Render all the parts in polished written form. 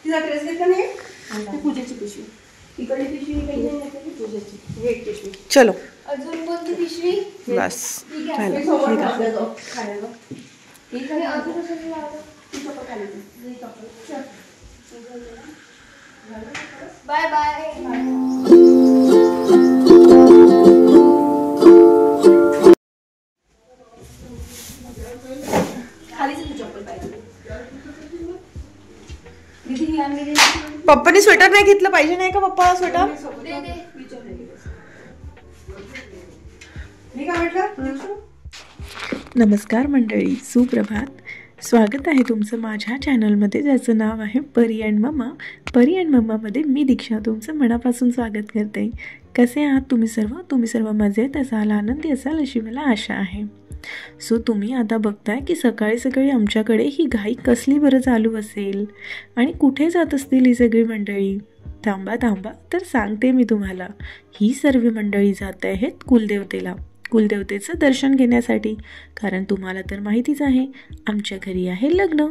तिचा ड्रेस घेतला नाही पूजेची पिशवी इकडे पिशवी काही नाही पूजेची हे एक पिशवी चलो अजून कोणती पिशवी बस बाय बाय पप्पानी स्वेटर नाही घेतलं पाहिजे नाही का पप्पा स्वेटर नमस्कार मंडळी सुप्रभात स्वागत आहे तुमचं माझ्या चॅनलमध्ये ज्याचं नाव आहे परी अँड मम्मा परी अँड मम्मामध्ये मी दीक्षा तुमचं मनापासून स्वागत करते कसे आहात तुम्ही सर्व मजेत असाल आनंदी असाल अशी मला आशा आहे सो तुम्ही आता बघताय की सकाळी सकाळी आमच्याकडे ही घाई कसली बरं चालू असेल आणि कुठे जात असतील ही सगळी मंडळी थांबा तर सांगते मी तुम्हाला ही सर्व मंडळी जात आहेत कुलदेवतेचं दर्शन घेण्यासाठी कारण तुम्हाला तर माहितीच आहे आमच्या घरी आहे लग्न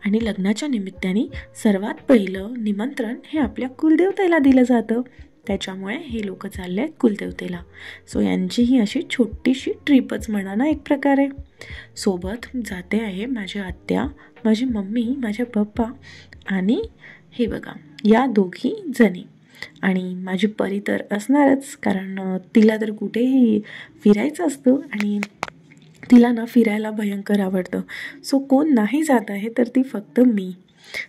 आणि लग्नाच्या निमित्ताने सर्वात पहिलं निमंत्रण हे आपल्या कुलदेवतेला दिलं जातं त्याच्यामुळे हे लोक चालले आहेत कुलदेवतेला सो यांची ही अशी छोटीशी ट्रिपच म्हणा ना एक प्रकारे सोबत जाते आहे माझी आत्या माझी मम्मी माझ्या पप्पा आणि हे बघा या दोघी जणी आणि माझी परी तर असणारच कारण तिला तर कुठेही फिरायचं असतं आणि तिला ना फिरायला भयंकर आवडतं सो कोण नाही जात आहे तर ती फक्त मी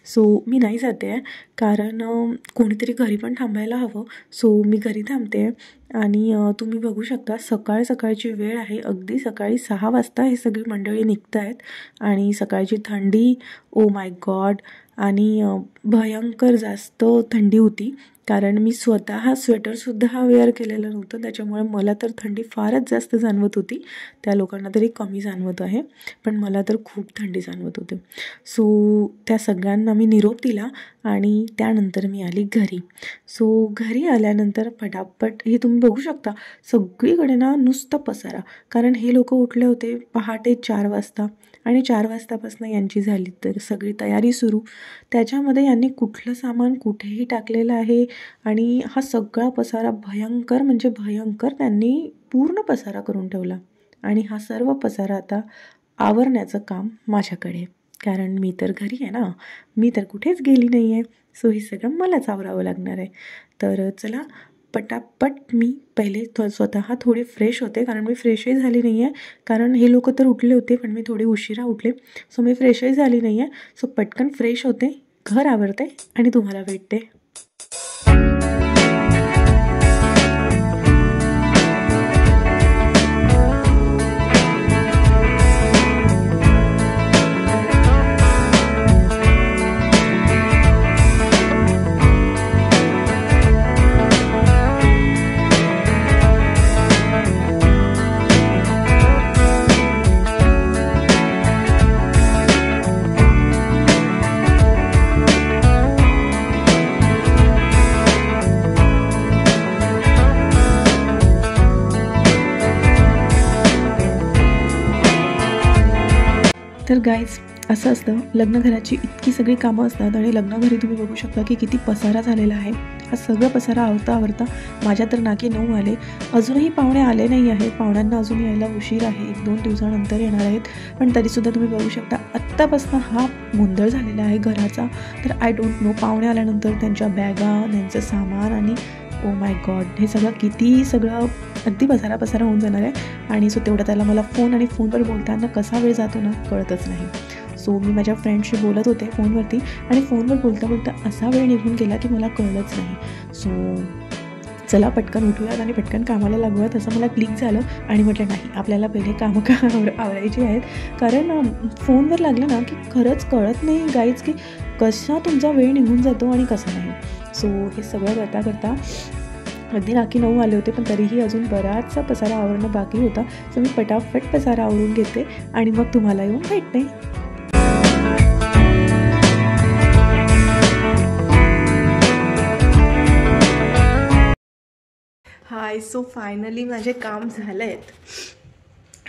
सो मी नाही जाते आहे कारण कोणीतरी घरी पण थांबायला हवं सो मी घरी थांबते आणि तुम्ही बघू शकता सकाळची वेळ आहे अगदी सकाळी 6 वाजता हे सगळी मंडळी निघत आहेत आणि सकाळची थंडी ओ माय गॉड आणि भयंकर जास्त थंडी होती कारण मी स्वतः स्वेटरसुद्धा वेअर केलेलं नव्हतं त्याच्यामुळे मला तर थंडी फारच जास्त जाणवत होती त्या लोकांना तरी कमी जाणवत आहे पण मला तर खूप थंडी जाणवत होती सो त्या सगळ्यांना मी निरोप दिला आणि त्यानंतर मी आली घरी सो घरी आल्यानंतर पटापट हे तुम्ही बघू शकता सगळीकडे ना नुसतं पसारा कारण हे लोक उठले होते पहाटे 4 वाजता आणि 4 वाजतापासून यांची झाली तर सगळी तयारी सुरू त्याच्यामध्ये यांनी कुठलं सामान कुठेही टाकलेलं आहे आणि हा सगळा पसारा भयंकर म्हणजे भयंकर त्यांनी पूर्ण पसारा करून ठेवला आणि हा सर्व पसारा आता आवरण्याचं काम माझ्याकडे कारण मी तर घरी आहे ना मी तर कुठेच गेली नाही आहे सो हे सगळं मलाच आवरावं लागणार आहे तर चला पटापट मी पहिले स्वतः थोडी फ्रेश होते कारण मी फ्रेशही झाली नाही आहे कारण हे लोक तर उठले होते पण मी थोडे उशिरा उठले सो मी फ्रेशही झाली नाही आहे सो पटकन फ्रेश होते घर आवरते आणि तुम्हाला भेटते तर गाईज असं असतं लग्नघराची इतकी सगळी कामं असतात आणि लग्नघरी तुम्ही बघू शकता की किती पसारा झालेला आहे हा सगळं पसारा आवरता माझ्या तर नाकी 9 आले अजूनही पाहुणे आले नाही आहेत पाहुण्यांना अजून यायला उशीर आहे 1-2 दिवसानंतर येणार आहेत पण तरीसुद्धा तुम्ही बघू शकता आत्तापासून हा गोंधळ झालेला आहे घराचा तर आय डोंट नो पाहुणे आल्यानंतर त्यांच्या बॅगा त्यांचं सामान आणि ओ माय गॉड हे सगळं अगदी पसारा होऊन जाणार आहे आणि सो तेवढं त्याला मला फोनवर बोलताना कसा वेळ जातो ना कळतच नाही सो मी माझ्या फ्रेंडशी बोलत होते फोनवरती आणि फोनवर बोलता असा वेळ निघून गेला की मला कळलंच नाही सो चला पटकन उठूयात आणि पटकन कामाला लागूयात असं मला क्लिक झालं आणि म्हटलं नाही आपल्याला पहिले कामं आवरायची आहेत कारण फोनवर लागलं ना की खरंच कळत नाही गाईज की कसा तुमचा वेळ निघून जातो आणि कसा नाही सो हे सगळं करता अगदी नाकी 9 आले होते पण तरीही अजून बराचसा पसारा आवरणं बाकी होता सो मी पटापट पसारा आवरून घेते आणि मग तुम्हाला येऊन भेटते हाय सो फायनली माझे काम झाले आहेत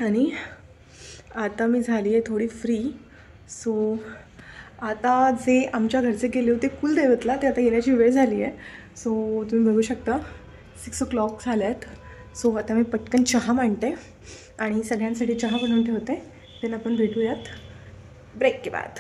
आणि आता मी झाली आहे थोडी फ्री सो आता जे आमच्या घरचे गेले होते कुलदैवतला ते आता येण्याची वेळ झाली आहे. सो तुम्ही बघू शकता 6 o'clock झाले आहेत. सो आता मी पटकन चहा मांडते आणि सगळ्यांसाठी चहा बनवून ठेवते. देन आपण भेटूयात ब्रेक के बाद.